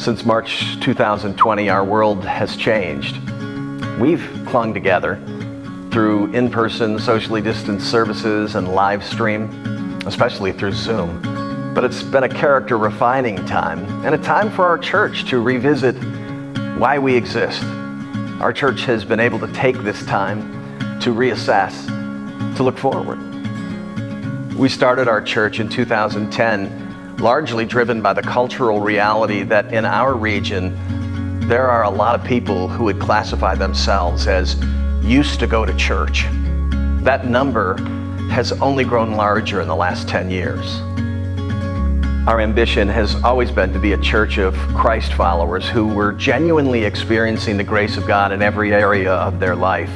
Since March 2020, our world has changed. We've clung together through in-person, socially distanced services and live stream, especially through Zoom. But it's been a character refining time and a time for our church to revisit why we exist. Our church has been able to take this time to reassess, to look forward. We started our church in 2010, largely driven by the cultural reality that in our region, there are a lot of people who would classify themselves as used to go to church. That number has only grown larger in the last 10 years. Our ambition has always been to be a church of Christ followers who were genuinely experiencing the grace of God in every area of their life,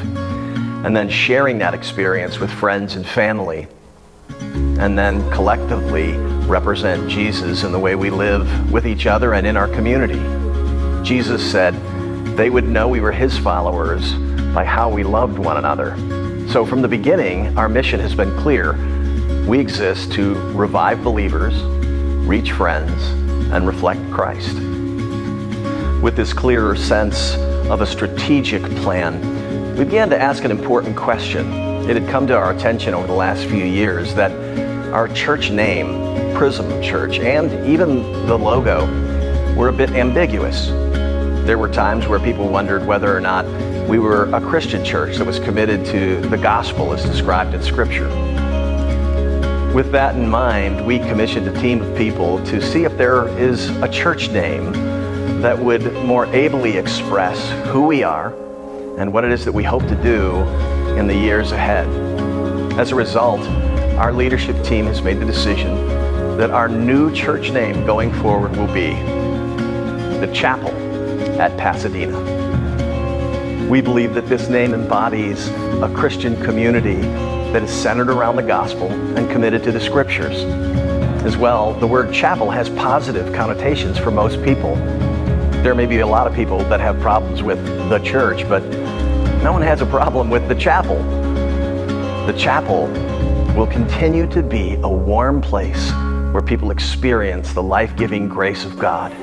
and then sharing that experience with friends and family, and then collectively represent Jesus in the way we live with each other and in our community. Jesus said they would know we were his followers by how we loved one another. So from the beginning, our mission has been clear. We exist to revive believers, reach friends, and reflect Christ. With this clearer sense of a strategic plan, we began to ask an important question. It had come to our attention over the last few years that our church name, Prism Church, and even the logo were a bit ambiguous. There were times where people wondered whether or not we were a Christian church that was committed to the gospel as described in Scripture. With that in mind, we commissioned a team of people to see if there is a church name that would more ably express who we are and what it is that we hope to do in the years ahead. As a result, our leadership team has made the decision that our new church name going forward will be the Chapel at Pasadena. We believe that this name embodies a Christian community that is centered around the gospel and committed to the scriptures. As well, the word chapel has positive connotations for most people. There may be a lot of people that have problems with the church, but no one has a problem with the chapel. The chapel will continue to be a warm place where people experience the life-giving grace of God,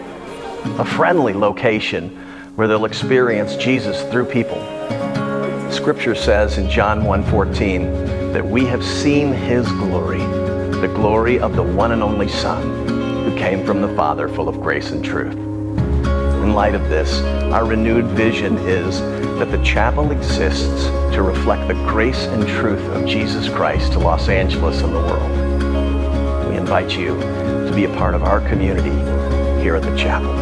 a friendly location where they'll experience Jesus through people. Scripture says in John 1:14 that we have seen his glory, the glory of the one and only Son, who came from the Father, full of grace and truth. In light of this, our renewed vision is that the chapel exists to reflect the grace and truth of Jesus Christ to Los Angeles and the world. We invite you to be a part of our community here at the chapel.